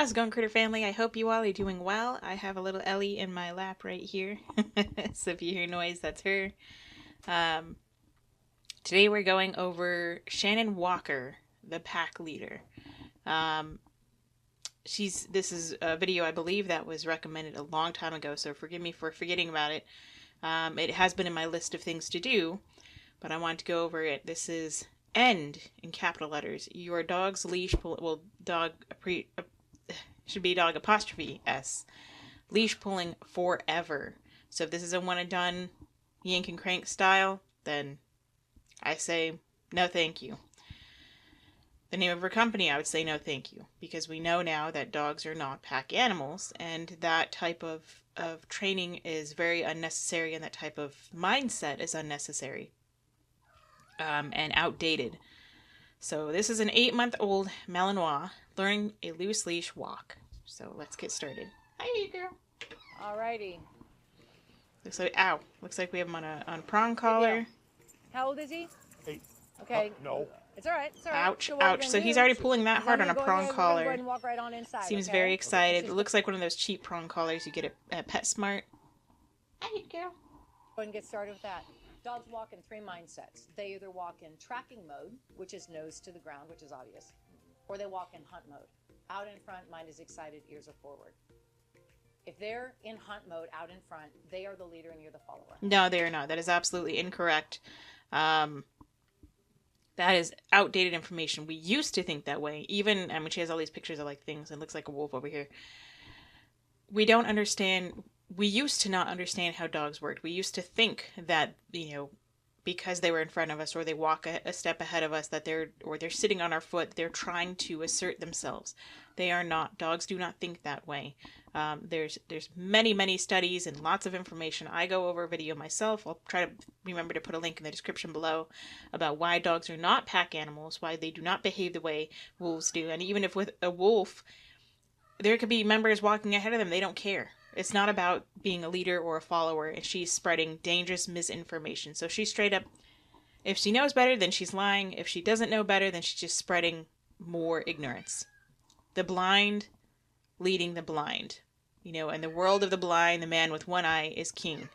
How's it going, Critter Family? I hope you all are doing well. I have a little Ellie in my lap right here. So if you hear noise, that's her. Um, Today we're going over Shanon Walker, the pack leader. This is a video I believe that was recommended a long time ago, so forgive me for forgetting about it. It has been in my list of things to do, but I want to go over it. This is end in capital letters. Your dog's leash should be dog apostrophe S. Leash pulling forever. So if this is a one and done yank and crank style, then I say no thank you. The name of her company, I would say no thank you, because we know now that dogs are not pack animals, and that type of training is very unnecessary, and that type of mindset is unnecessary and outdated. So this is an 8-month-old Malinois learning a loose leash walk. So let's get started. Hi, girl. Alrighty. Looks like we have him on a prong collar. How old is he? 8. Okay. No. It's alright. It's alright. Ouch, ouch. So he's already pulling that hard on a prong collar. Go ahead and walk right on inside. Seems okay? very excited. It looks like one of those cheap prong collars you get at PetSmart. Hi, girl. Go ahead and get started with that. Dogs walk in 3 mindsets. They either walk in tracking mode, which is nose to the ground, which is obvious, or they walk in hunt mode. Out in front, mind is excited, ears are forward. If they're in hunt mode out in front, they are the leader and you're the follower. No, they are not. That is absolutely incorrect. That is outdated information. We used to think that way. Even, she has all these pictures of like things. It looks like a wolf over here. We don't understand. We used to not understand how dogs worked. We used to think that, because they were in front of us or they walk a step ahead of us, that they're sitting on our foot, they're trying to assert themselves. They are not. Dogs do not think that way. There's many studies and lots of information. I go over a video myself. I'll try to remember to put a link in the description below about why dogs are not pack animals, why they do not behave the way wolves do. And even if with a wolf, there could be members walking ahead of them, they don't care. It's not about being a leader or a follower, and she's spreading dangerous misinformation. So she's straight up, if she knows better, then she's lying. If she doesn't know better, then she's just spreading more ignorance. The blind leading the blind. In the world of the blind, the man with one eye is king.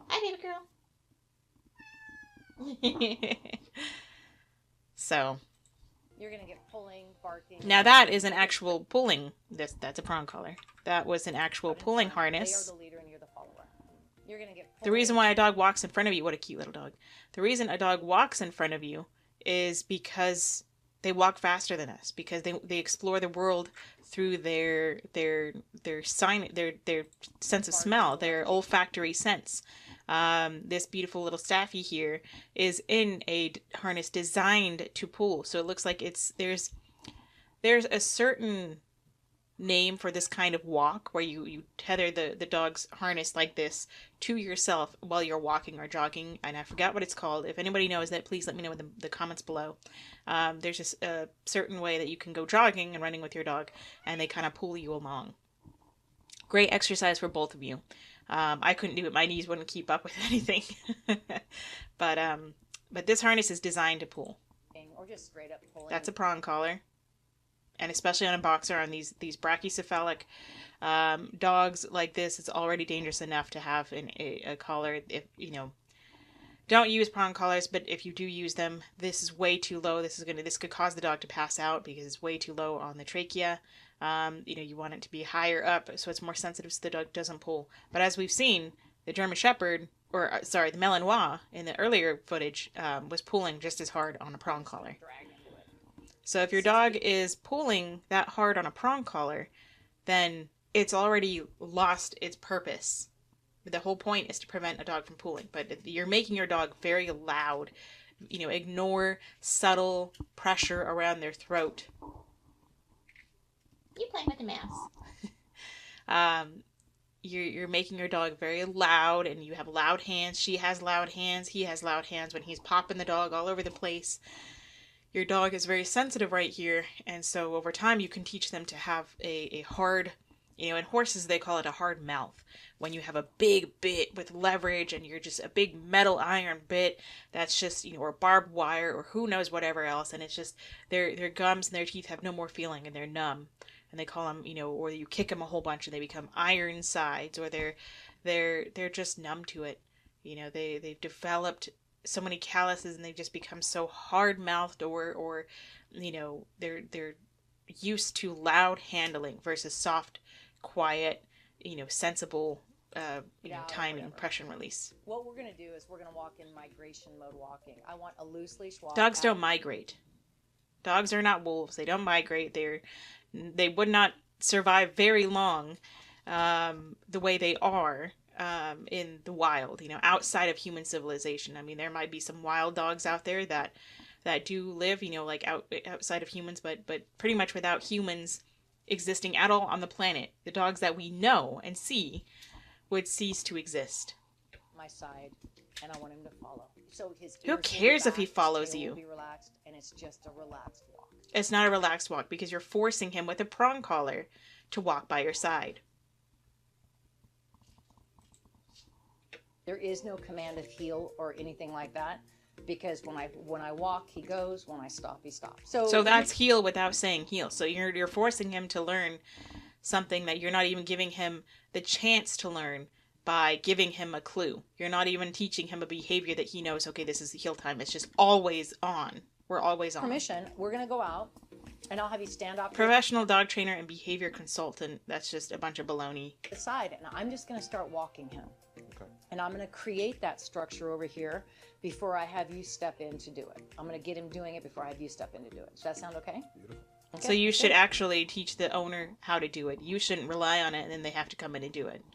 Hi, baby girl. So. You're going to get pulling, barking. Now that is an actual pulling. That's a prong collar. That was an actual pulling harness. They are the leader and you're the follower. You're going to get pulling. The reason why a dog walks in front of you, what a cute little dog. The reason a dog walks in front of you is because they walk faster than us, because they explore the world through their sense of smell, their olfactory sense. This beautiful little staffy here is in a harness designed to pull. So it looks like there's a certain name for this kind of walk where you tether the dog's harness like this to yourself while you're walking or jogging, and I forgot what it's called. If anybody knows that, please let me know in the comments below. There's just a certain way that you can go jogging and running with your dog, and they kind of pull you along. Great exercise for both of you. I couldn't do it. My knees wouldn't keep up with anything. But this harness is designed to pull. Or just straight up pulling. That's a prong collar. And especially on a boxer, on these brachycephalic dogs like this, it's already dangerous enough to have a collar. If don't use prong collars, but if you do use them, this is way too low. This could cause the dog to pass out because it's way too low on the trachea. You want it to be higher up so it's more sensitive so the dog doesn't pull. But as we've seen, the German Shepherd, the Malinois in the earlier footage was pulling just as hard on a prong collar. So if your dog is pulling that hard on a prong collar, then it's already lost its purpose. The whole point is to prevent a dog from pulling. But if you're making your dog very loud, ignore subtle pressure around their throat. You playing with the mouse. You're making your dog very loud, and you have loud hands. She has loud hands. He has loud hands when he's popping the dog all over the place. Your dog is very sensitive right here, and so over time you can teach them to have a hard, in horses they call it a hard mouth. When you have a big bit with leverage and you're just a big metal iron bit that's just, or barbed wire or who knows whatever else, and it's just their gums and their teeth have no more feeling and they're numb. and they call them, you know, or you kick them a whole bunch and they become iron sides, or they're just numb to it. You know, they've developed so many calluses and they just become so hard mouthed, or you know, they're used to loud handling versus soft, quiet, you know, sensible you know, time and pressure release. What we're going to do is we're going to walk in migration mode walking. I want a loose leash walk. Dogs don't migrate. Dogs are not wolves. They don't migrate. They would not survive very long the way they are in the wild, you know, outside of human civilization. I mean, there might be some wild dogs out there that do live, you know, like outside of humans, but pretty much without humans existing at all on the planet. The dogs that we know and see would cease to exist. My side, and I want him to follow. So who cares if he follows you? Will be relaxed, and it's just a relaxed walk. It's not a relaxed walk because you're forcing him with a prong collar to walk by your side. There is no command of heel or anything like that, because when I walk, he goes. When I stop, he stops. So that's heel without saying heel. So you're forcing him to learn something that you're not even giving him the chance to learn by giving him a clue. You're not even teaching him a behavior that he knows, okay, this is the heel time. It's just always on. We're always on. Permission. We're going to go out, and I'll have you stand up. Professional dog trainer and behavior consultant. That's just a bunch of baloney. The side, and I'm just going to start walking him. Okay. And I'm going to create that structure over here before I have you step in to do it. I'm going to get him doing it before I have you step in to do it. Does that sound okay? Beautiful. Okay. So you should actually teach the owner how to do it. You shouldn't rely on it and then they have to come in and do it.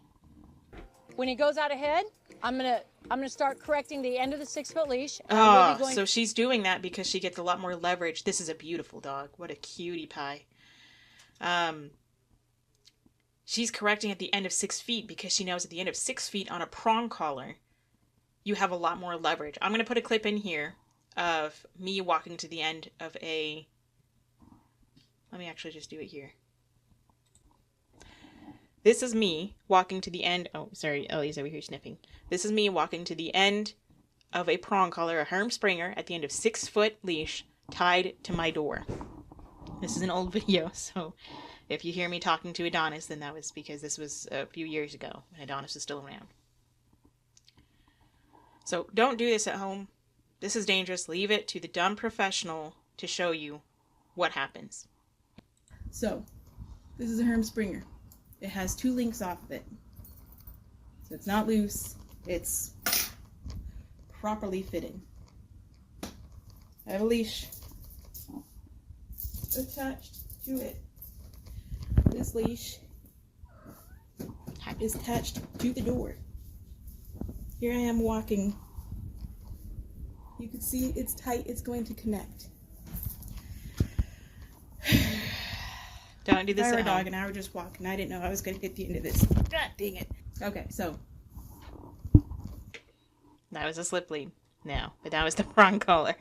When he goes out ahead, I'm gonna start correcting the end of the 6-foot leash. Oh, so she's doing that because she gets a lot more leverage. This is a beautiful dog. What a cutie pie. She's correcting at the end of 6 feet because she knows at the end of 6 feet on a prong collar, you have a lot more leverage. I'm gonna put a clip in here of me walking to the end of a. Let me actually just do it here. This is me walking to the end. Oh, sorry. Ellie's over here sniffing. This is me walking to the end of a prong collar, a Herm Springer, at the end of 6-foot leash tied to my door. This is an old video, so if you hear me talking to Adonis, then that was because this was a few years ago when Adonis was still around. So don't do this at home. This is dangerous. Leave it to the dumb professional to show you what happens. So, this is a Herm Springer. It has 2 links off of it. So it's not loose, it's properly fitted. I have a leash attached to it. This leash is attached to the door. Here I am walking. You can see it's tight, it's going to connect. Don't do this if I were at a dog home. and I were just walking, I didn't know I was going to hit the end of this. God dang it. Okay, so. That was a slip lead. No, but that was the prong collar.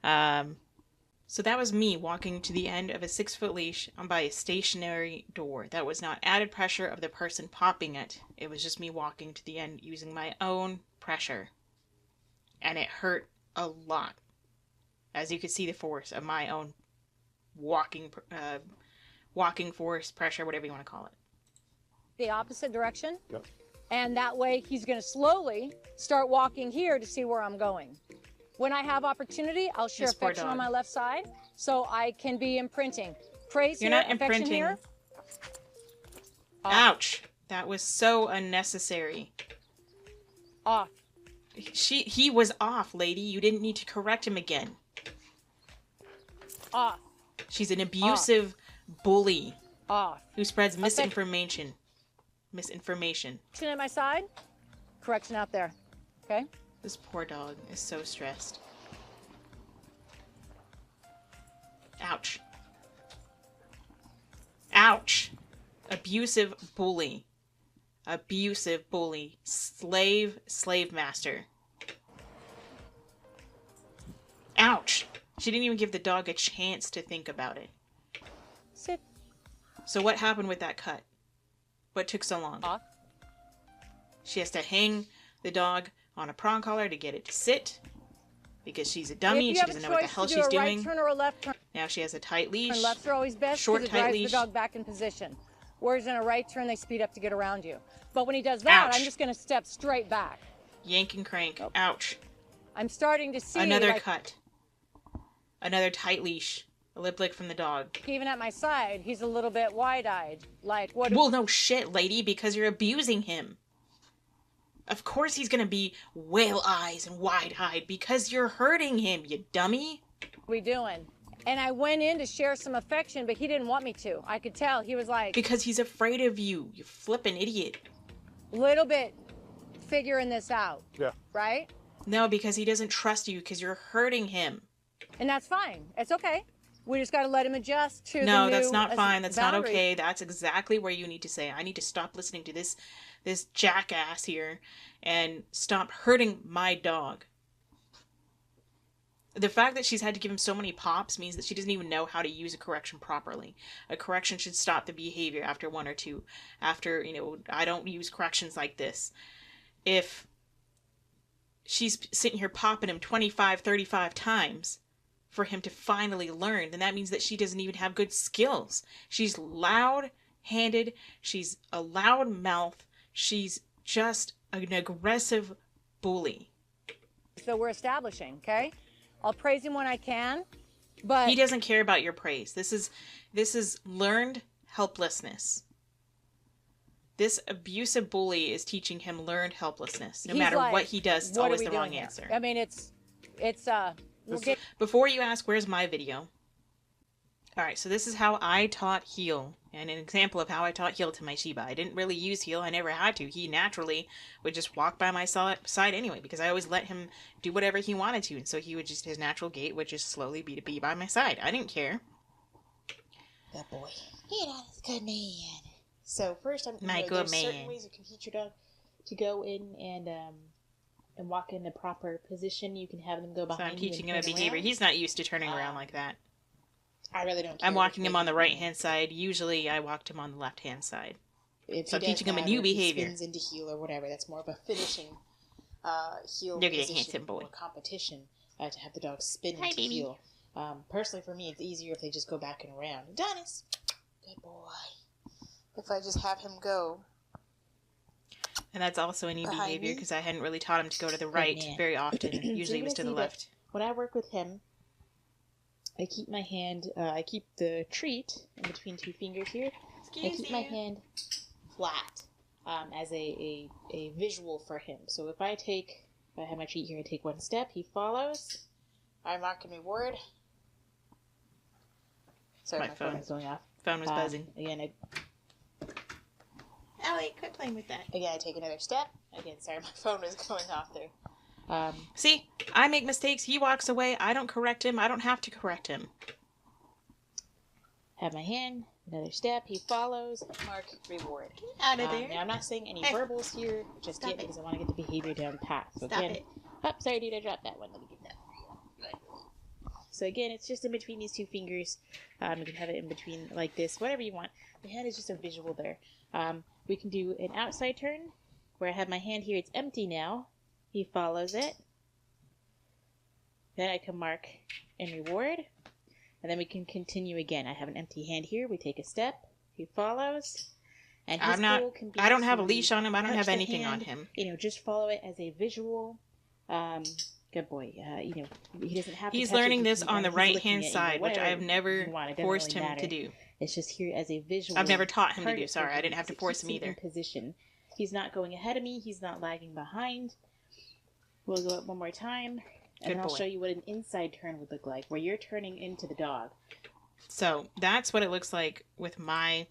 So that was me walking to the end of a 6-foot leash by a stationary door. That was not added pressure of the person popping it. It was just me walking to the end using my own pressure. And it hurt a lot. As you could see the force of my own walking force, pressure, whatever you want to call it. The opposite direction. Yep. And that way he's going to slowly start walking here to see where I'm going. When I have opportunity, I'll share This poor affection on dog. my left side so I can be imprinting. Praise You're here, not affection imprinting. here. Ouch! That was so unnecessary. Off. He was off, lady. You didn't need to correct him again. Off. She's an abusive bully Off. who spreads misinformation. Misinformation. Correction at my side. Correction out there. Okay? This poor dog is so stressed. Ouch. Ouch. Abusive bully. Abusive bully. Slave master. Ouch. She didn't even give the dog a chance to think about it. Sit. So what happened with that cut? What took so long? Off. She has to hang the dog on a prong collar to get it to sit. because she's a If dummy you and she have a doesn't know what the choice hell to do she's a right doing. turn or a left turn, Now she has a tight leash. lefts are always best Short, because it tight drives leash. the dog back in position. Whereas in a right turn, they speed up to get around you. But when he does that, Ouch. I'm just going to step straight back. Yank and crank. Oh. Ouch. I'm starting to see Another like, cut. Another tight leash. A lip lick from the dog. even at my side, he's a little bit wide-eyed. Like, what? Well, no shit, lady, because you're abusing him. Of course he's gonna be whale eyes and wide-eyed because you're hurting him, you dummy. Are we doing? And I went in to share some affection, but he didn't want me to. I could tell. He was like... Because he's afraid of you, you flippin' idiot. Little bit figuring this out. Yeah. Right? No, because he doesn't trust you because you're hurting him. And that's fine. It's okay. We just got to let him adjust to the new... No, that's not fine. That's not boundaries. okay. That's exactly where you need to say, I need to stop listening to this jackass here and stop hurting my dog. The fact that she's had to give him so many pops means that she doesn't even know how to use a correction properly. A correction should stop the behavior after one or two. After, I don't use corrections like this. If she's sitting here popping him 25, 35 times for him to finally learn, then that means that she doesn't even have good skills. She's loud-handed. She's a loud mouth. She's just an aggressive bully. So we're establishing, okay? I'll praise him when I can, but... He doesn't care about your praise. This is learned helplessness. This abusive bully is teaching him learned helplessness. No matter like, what he does, it's what always are we the doing wrong here? answer. I mean, we'll get... Before you ask, where's my video? Alright, so this is how I taught heel. And an example of how I taught heel to my Shiba. I didn't really use heel. I never had to. He naturally would just walk by my side anyway, because I always let him do whatever he wanted to. And so he would just, his natural gait would just slowly be by my side. I didn't care. Good boy. You're not a good man. So first, My good there's man. certain ways you can teach your dog to go in and walk in the proper position. You can have them go So behind I'm you teaching and him a turn behavior. around. He's not used to turning around like that. I really don't care. I'm walking him on the if right hand side. Usually I walked him on the left hand side. If So he I'm does teaching him a that, new or if he behavior. spins into heel or whatever. That's more of a finishing heel Look at that position handsome boy. or competition to have the dog spin Hi, into baby. heel. Personally, for me, it's easier if they just go back and around. Adonis, good boy. If I just have him go. And that's also a new Behind behavior me? because I hadn't really taught him to go to the right man. very often. So Usually you're it was to gonna the see that left. When I work with him, I keep my hand, I keep the treat in between two fingers here. I keep my hand flat as a visual for him. So if I have my treat here, I take one step, he follows. I mark and reward. Sorry, My my phone phone. is going off. Phone was buzzing. Again, Ellie, quit playing with that. I take another step. Again, sorry, my phone was going off there. See, I make mistakes. He walks away. I don't correct him. I don't have to correct him. Have my hand, another step, he follows, mark, reward. Out Now, I'm not saying any Hey. verbals here, just Stop yet, it. because I want to get the behavior down pat. So Stop again, it. Oh, sorry, dude, I dropped that one. Let me get that. Good. So again, it's just in between these two fingers. You can have it in between like this, whatever you want. The hand is just a visual there. We can do an outside turn, where I have my hand here. It's empty now. He follows it. Then I can mark and reward. And then we can continue again. I have an empty hand here. We take a step. He follows. And his goal can be I don't have a to leash on him. I don't touch have the anything on hand, him. Just follow it as a visual. Good boy. He doesn't have to He's touch it. learning He this can- on the he's right licking hand it, side, which I have whatever never you want. It doesn't forced really him to matter. do. It's just here as a visual. I've never taught him to do. target Sorry, for I him didn't have to because it force keeps him either. in position. He's not going ahead of me. He's not lagging behind. We'll go up one more time. And Good then I'll boy. show you what an inside turn would look like, where you're turning into the dog. So that's what it looks like with my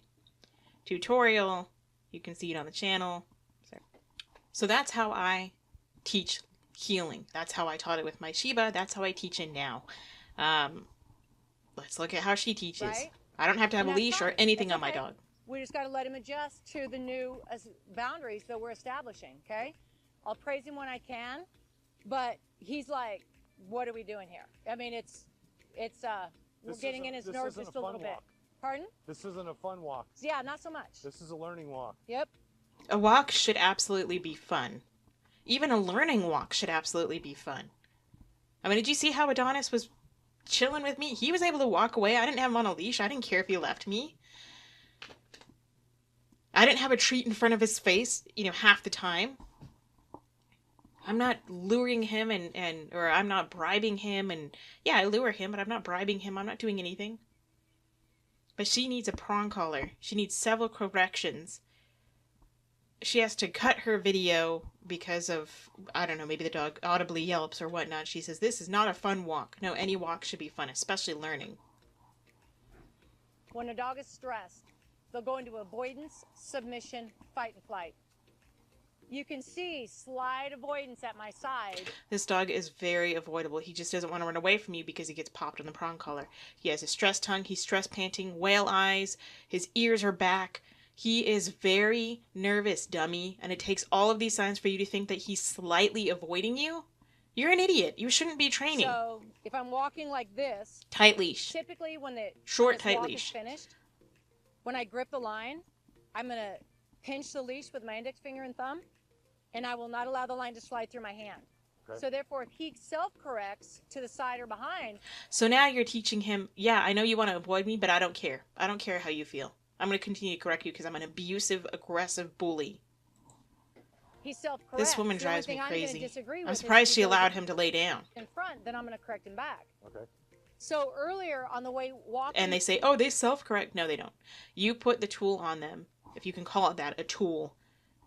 tutorial. You can see it on the channel. So that's how I teach healing. That's how I taught it with my Shiba. That's how I teach it now. Let's look at how she teaches. Right? I don't have to have a And that's leash or fine. anything It's on my okay. dog. We just got to let him adjust to the new boundaries that we're establishing, okay? I'll praise him when I can, but he's like, what are we doing here? I mean, we're getting in his nerves just a little bit. Pardon? This isn't a fun walk. Yeah, not so much. This is a learning walk. Yep. A walk should absolutely be fun. Even a learning walk should absolutely be fun. I mean, did you see how Adonis was chilling with me? He was able to walk away. I didn't have him on a leash. I didn't care if he left me. I didn't have a treat in front of his face, half the time. I'm not luring him or I'm not bribing him, and yeah, I lure him, but I'm not bribing him. I'm not doing anything. But she needs a prong collar. She needs several corrections. She has to cut her video because of, I don't know, maybe the dog audibly yelps or whatnot. She says, this is not a fun walk. No, any walk should be fun, especially learning. When a dog is stressed, they'll go into avoidance, submission, fight, and flight. You can see slight avoidance at my side. This dog is very avoidable. He just doesn't want to run away from you because he gets popped on the prong collar. He has a stressed tongue. He's stress panting, whale eyes. His ears are back. He is very nervous, dummy. And it takes all of these signs for you to think that he's slightly avoiding you. You're an idiot. You shouldn't be training. So if I'm walking like this, tight leash. Typically when the tight walk leash. is finished, when I grip the line, I'm going to pinch the leash with my index finger and thumb, and I will not allow the line to slide through my hand. Okay. So therefore, if he self-corrects to the side or behind. So now you're teaching him, yeah, I know you want to avoid me, but I don't care. I don't care how you feel. I'm going to continue to correct you because I'm an abusive, aggressive bully. He self-corrects. This woman drives me crazy. I'm surprised surprised she allowed him to lay down. In front, then I'm going to correct him back. Okay. So earlier on the way walking. And they say, oh, they self-correct. No, they don't. You put the tool on them, if you can call it that, a tool.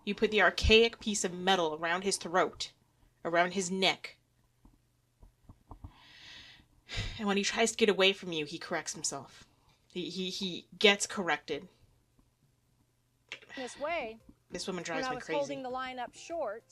You put the archaic piece of metal around his throat, around his neck. And when he tries to get away from you, he corrects himself. He gets corrected. This way. This woman drives me crazy. When I was holding the line up short,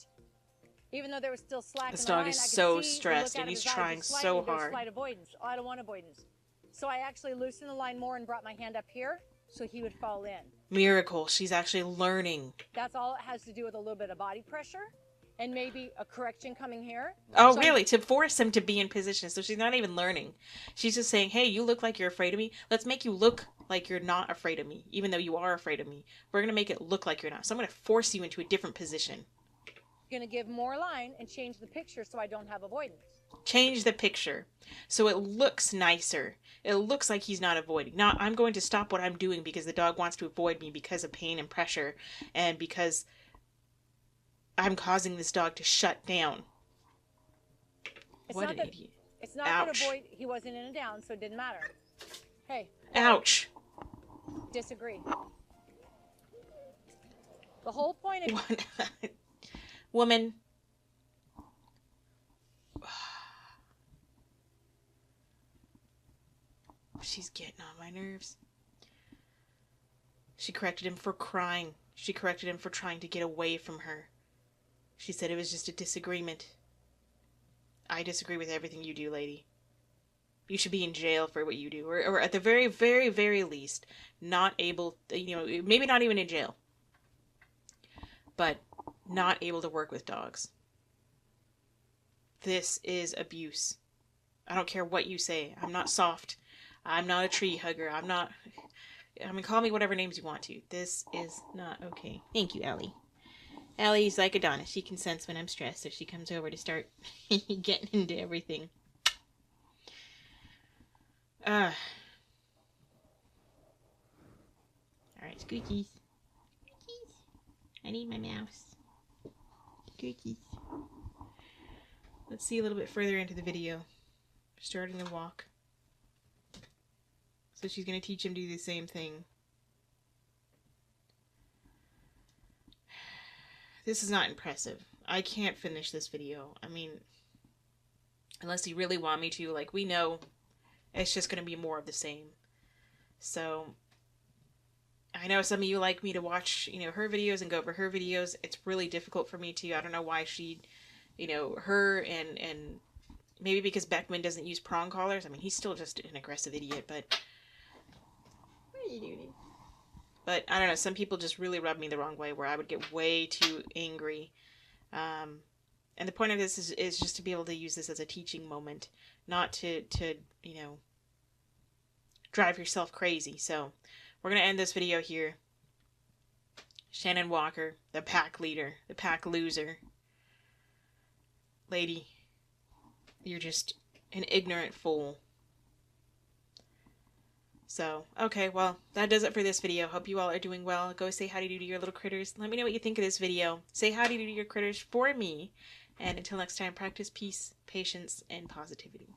even though there was still slack this in the line, dog is so stressed and he's trying so hard. Slight avoidance. Oh, I don't want avoidance. So I actually loosened the line more and brought my hand up here so he would fall in. Miracle. She's actually learning. That's all it has to do with a little bit of body pressure and maybe a correction coming here. Oh, so really? To force him to be in position. So she's not even learning. She's just saying, hey, you look like you're afraid of me. Let's make you look like you're not afraid of me, even though you are afraid of me. We're going to make it look like you're not. So I'm going to force you into a different position. You're going to give more line and change the picture so I don't have avoidance. Change the picture so it looks nicer. It looks like he's not avoiding. Now, I'm going to stop what I'm doing because the dog wants to avoid me because of pain and pressure and because I'm causing this dog to shut down. What an idiot. It's not going to avoid. He wasn't in a down, so it didn't matter. Hey. Ouch. Disagree. The whole point of... Woman. She's getting on my nerves. She corrected him for crying. She corrected him for trying to get away from her. She said it was just a disagreement. I disagree with everything you do, lady. You should be in jail for what you do. Or at the very, very, very least, not able, maybe not even in jail. But not able to work with dogs. This is abuse. I don't care what you say. I'm not soft. I'm not a tree hugger. Call me whatever names you want to. This is not okay. Thank you, Allie. Allie's like Adonis. She can sense when I'm stressed, so she comes over to start getting into everything. Alright, Scoochies. Scoochies. I need my mouse. Scoochies. Let's see a little bit further into the video. Starting the walk. So she's going to teach him to do the same thing. This is not impressive. I can't finish this video. I mean, unless you really want me to, like we know, it's just going to be more of the same. So, I know some of you like me to watch, her videos and go over her videos. It's really difficult for me to. I don't know why she, her and maybe because Beckman doesn't use prong collars. I mean, he's still just an aggressive idiot, but... What are you doing? But, I don't know, some people just really rub me the wrong way, where I would get way too angry. And the point of this is just to be able to use this as a teaching moment, not to drive yourself crazy. So, we're going to end this video here. Shanon Walker, the pack leader, the pack loser. Lady, you're just an ignorant fool. So, okay, well, that does it for this video. Hope you all are doing well. Go say howdy-do to your little critters. Let me know what you think of this video. Say howdy-do to your critters for me. And until next time, practice peace, patience, and positivity.